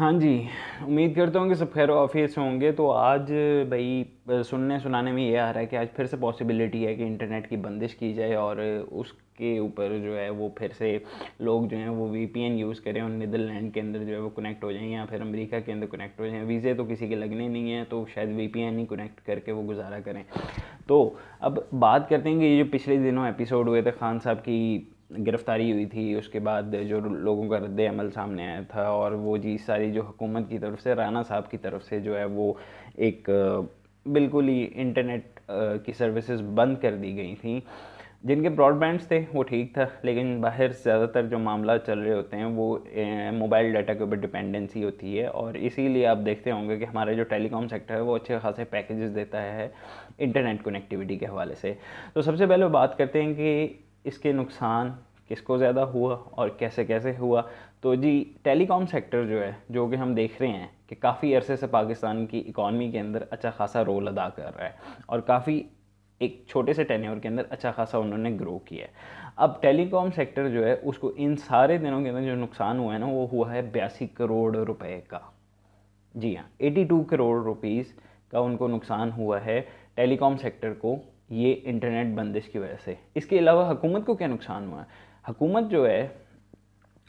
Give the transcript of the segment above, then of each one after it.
हाँ जी, उम्मीद करता हूँ कि सब खैर ऑफिस होंगे। तो आज भाई सुनने सुनाने में ये आ रहा है कि आज फिर से पॉसिबिलिटी है कि इंटरनेट की बंदिश की जाए और उसके ऊपर जो है वो फिर से लोग जो हैं वो वीपीएन यूज़ करें और नीदरलैंड के अंदर जो है वो कनेक्ट हो जाएं या फिर अमेरिका के अंदर कनेक्ट हो जाएं। वीज़े तो किसी के लगने नहीं हैं, तो शायद वीपीएन ही कनेक्ट करके वो गुजारा करें। तो अब बात करते हैं कि ये जो पिछले दिनों एपिसोड हुए थे, खान साहब की गिरफ्तारी हुई थी, उसके बाद जो लोगों का रद्द अमल सामने आया था और वो जी सारी जो हुकूमत की तरफ से, राना साहब की तरफ से जो है वो एक बिल्कुल ही इंटरनेट की सर्विसेज बंद कर दी गई थी। जिनके ब्रॉडबैंड्स थे वो ठीक था, लेकिन बाहर ज़्यादातर जो मामला चल रहे होते हैं वो मोबाइल डाटा के ऊपर डिपेंडेंसी होती है। और इसीलिए आप देखते होंगे कि हमारा जो टेलीकॉम सेक्टर है वो अच्छे खासे पैकेजेस देता है इंटरनेट कनेक्टिविटी के हवाले से। तो सबसे पहले बात करते हैं कि इसके नुकसान किसको ज़्यादा हुआ और कैसे कैसे हुआ। तो जी, टेलीकॉम सेक्टर जो है, जो कि हम देख रहे हैं कि काफ़ी अरसे से पाकिस्तान की इकॉनमी के अंदर अच्छा खासा रोल अदा कर रहा है और काफ़ी एक छोटे से टेन्योर के अंदर अच्छा खासा उन्होंने ग्रो किया है। अब टेलीकॉम सेक्टर जो है उसको इन सारे दिनों के अंदर जो नुकसान हुआ है ना, वो हुआ है 82 करोड़ रुपए का। जी हाँ, 82 करोड़ रुपीज़ का उनको नुकसान हुआ है टेलीकॉम सेक्टर को, ये इंटरनेट बंदिश की वजह से। इसके अलावा हुकूमत को क्या नुकसान हुआ है? हुकूमत जो है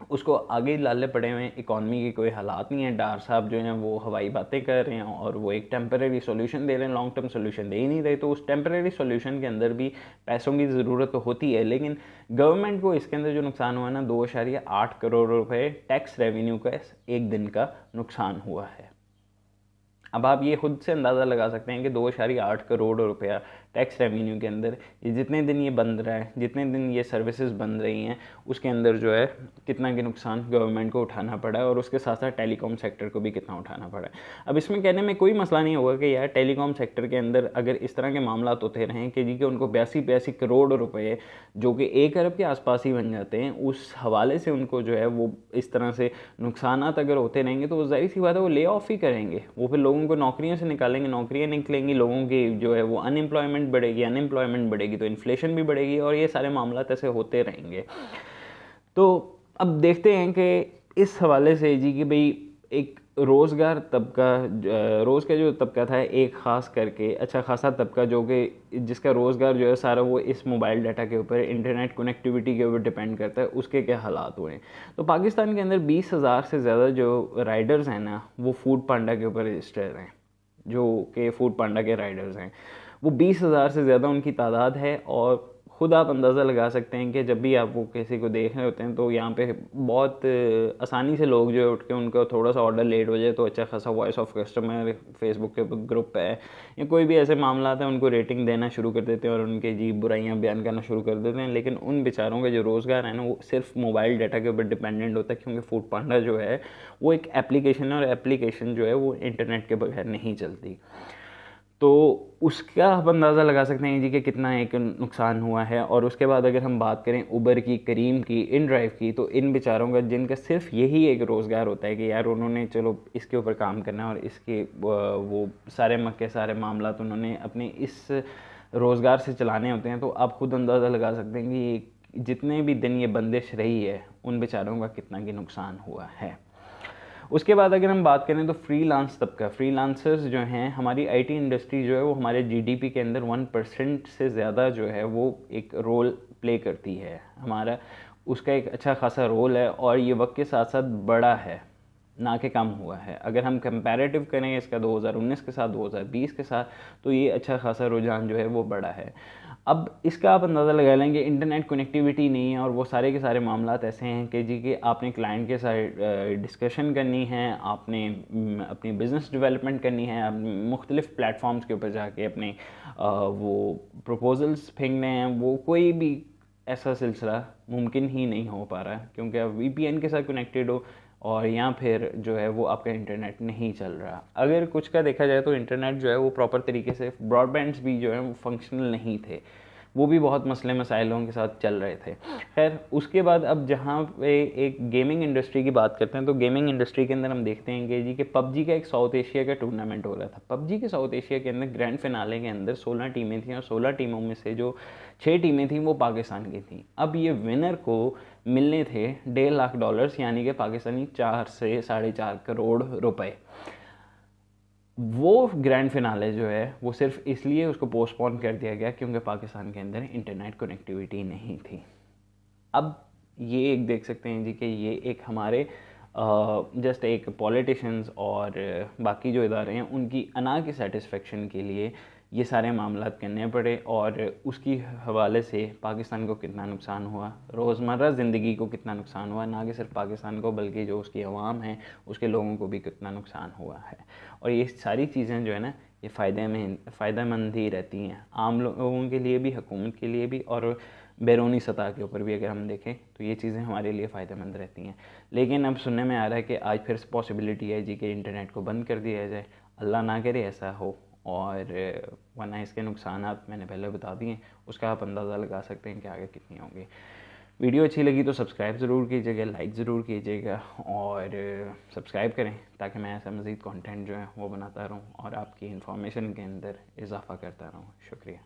उसको आगे लाले पड़े हुए हैं, इकॉनमी के कोई हालात नहीं है। डार साहब जो हैं वो हवाई बातें कर रहे हैं और वो एक टेम्परेरी सोल्यूशन दे रहे हैं, लॉन्ग टर्म सोल्यूशन दे ही नहीं रहे। तो उस टेम्परेरी सोल्यूशन के अंदर भी पैसों की ज़रूरत तो होती है, लेकिन गवर्नमेंट को इसके अंदर जो नुकसान हुआ ना, 2.8 करोड़ रुपए टैक्स रेवेन्यू का एक दिन का नुकसान हुआ है। अब आप ये खुद से अंदाज़ा लगा सकते हैं कि 2.8 करोड़ रुपया टैक्स रेवेन्यू के अंदर ये जितने दिन ये बंद रहा है, जितने दिन ये सर्विसेज बंद रही हैं, उसके अंदर जो है कितना के नुकसान गवर्नमेंट को उठाना पड़ा है और उसके साथ साथ टेलीकॉम सेक्टर को भी कितना उठाना पड़ा है। अब इसमें कहने में कोई मसला नहीं होगा कि यार टेलीकॉम सेक्टर के अंदर अगर इस तरह के मामला होते रहें कि जी कि उनको 82 करोड़ रुपये जो कि 1 अरब के आसपास ही बन जाते हैं, उस हवाले से उनको जो है वो इस तरह से नुकसान अगर होते रहेंगे तो जाहिर सी बात है वो ले ऑफ ही करेंगे, वो फिर लोगों को नौकरियों से निकालेंगे, नौकरियां निकलेंगी, लोगों की जो है वो अनएम्प्लॉयमेंट बढ़ेगी, अनएम्प्लॉयमेंट बढ़ेगी तो इन्फ्लेशन भी बढ़ेगी और ये सारे मामला ऐसे होते रहेंगे। तो अब देखते हैं कि इस हवाले से जी कि भाई एक रोज़गार तबका, रोज़ का जो तबका था एक ख़ास करके अच्छा खासा तबका, जो कि जिसका रोज़गार जो है सारा वो इस मोबाइल डाटा के ऊपर, इंटरनेट कनेक्टिविटी के ऊपर डिपेंड करता है, उसके क्या हालात हुए हैं। तो पाकिस्तान के अंदर 20,000 से ज़्यादा जो राइडर्स हैं ना, वो फूड पांडा के ऊपर रजिस्टर्ड हैं, जो कि फूड पांडा के राइडर्स हैं। वो 20,000 से ज़्यादा उनकी तादाद है और ख़ुद आप अंदाज़ा लगा सकते हैं कि जब भी आप वो किसी को देख रहे होते हैं तो यहाँ पे बहुत आसानी से लोग जो है उठ के, उनका थोड़ा सा ऑर्डर लेट हो जाए तो अच्छा खासा वॉइस ऑफ कस्टमर फेसबुक के ग्रुप है या कोई भी ऐसे मामला आता है, उनको रेटिंग देना शुरू कर देते हैं और उनके जी बुराइयाँ बयान करना शुरू कर देते हैं। लेकिन उन बेचारों का जो रोज़गार है ना, वो सिर्फ मोबाइल डाटा के ऊपर डिपेंडेंट होता है, क्योंकि फूड पांडा जो है वो एक एप्लीकेशन है और एप्लीकेशन जो है वो इंटरनेट के बगैर नहीं चलती। तो उसका आप अंदाज़ा लगा सकते हैं जी कि कितना एक नुकसान हुआ है। और उसके बाद अगर हम बात करें उबर की, करीम की, इन ड्राइव की, तो इन बेचारों का जिनका सिर्फ यही एक रोज़गार होता है कि यार उन्होंने चलो इसके ऊपर काम करना और इसके वो सारे मक्के सारे मामला तो उन्होंने अपने इस रोज़गार से चलाने होते हैं। तो आप खुद अंदाज़ा लगा सकते हैं कि जितने भी दिन ये बंदिश रही है उन बेचारों का कितना कि नुकसान हुआ है। उसके बाद अगर हम बात करें तो फ्रीलांस तबका, फ्रीलांसर्स जो हैं, हमारी आईटी इंडस्ट्री जो है वो हमारे जीडीपी के अंदर 1% से ज़्यादा जो है वो एक रोल प्ले करती है। हमारा उसका एक अच्छा खासा रोल है और ये वक्त के साथ साथ बड़ा है, ना कि कम हुआ है। अगर हम कंपैरेटिव करें इसका 2019 के साथ 2020 के साथ, तो ये अच्छा खासा रुझान जो है वो बड़ा है। अब इसका आप अंदाज़ा लगा लेंगे, इंटरनेट कनेक्टिविटी नहीं है और वो सारे के सारे मामला ऐसे हैं कि जी कि आपने क्लाइंट के साथ डिस्कशन करनी है, आपने अपनी बिज़नेस डेवलपमेंट करनी है, आपने मुख्तलिफ़ प्लेटफॉर्म्स के ऊपर जाके अपने वो प्रपोजल्स फेंकने हैं, वो कोई भी ऐसा सिलसिला मुमकिन ही नहीं हो पा रहा है, क्योंकि आप वीपीएन के साथ कनेक्टेड हो और या फिर जो है वो आपका इंटरनेट नहीं चल रहा। अगर कुछ का देखा जाए तो इंटरनेट जो है वो प्रॉपर तरीके से, ब्रॉडबैंड्स भी जो है वो फंक्शनल नहीं थे। वो भी बहुत मसले मसाइलों के साथ चल रहे थे। खैर उसके बाद अब जहाँ पे एक गेमिंग इंडस्ट्री की बात करते हैं, तो गेमिंग इंडस्ट्री के अंदर हम देखते हैं कि जी कि पबजी का एक साउथ एशिया का टूर्नामेंट हो रहा था। पबजी के साउथ एशिया के अंदर ग्रैंड फिनाले के अंदर 16 टीमें थीं और 16 टीमों में से जो 6 टीमें थीं वो पाकिस्तान की थीं। अब ये विनर को मिलने थे $1.5 लाख, यानी कि पाकिस्तानी 4 से 4.5 करोड़ रुपए। वो ग्रैंड फिनाले जो है वो सिर्फ इसलिए उसको पोस्टपोन कर दिया गया क्योंकि पाकिस्तान के अंदर इंटरनेट कनेक्टिविटी नहीं थी। अब ये एक देख सकते हैं जी कि ये एक हमारे जस्ट एक पॉलिटिशियंस और बाकी जो इदारे हैं उनकी अना की सेटिस्फेक्शन के लिए ये सारे मामलात करने पड़े, और उसकी हवाले से पाकिस्तान को कितना नुकसान हुआ, रोज़मर्रा ज़िंदगी को कितना नुकसान हुआ, ना कि सिर्फ पाकिस्तान को बल्कि जो उसकी आवाम है उसके लोगों को भी कितना नुकसान हुआ है। और ये सारी चीज़ें जो है ना ये फ़ायदेमंद ही रहती हैं आम लोगों के लिए भी, हुकूमत के लिए भी, और बैरूनी सतह के ऊपर भी अगर हम देखें तो ये चीज़ें हमारे लिए फ़ायदेमंद रहती हैं। लेकिन अब सुनने में आ रहा है कि आज फिर पॉसिबिलिटी है जी कि इंटरनेट को बंद कर दिया जाए। अल्लाह ना करे ऐसा हो, और वरना इसके नुकसानात मैंने पहले बता दिए, उसका आप अंदाज़ा लगा सकते हैं कि आगे कितनी होंगी। वीडियो अच्छी लगी तो सब्सक्राइब ज़रूर कीजिएगा, लाइक ज़रूर कीजिएगा, और सब्सक्राइब करें ताकि मैं ऐसा मज़ीद कंटेंट जो है वो बनाता रहूँ और आपकी इन्फॉर्मेशन के अंदर इजाफ़ा करता रहूँ। शुक्रिया।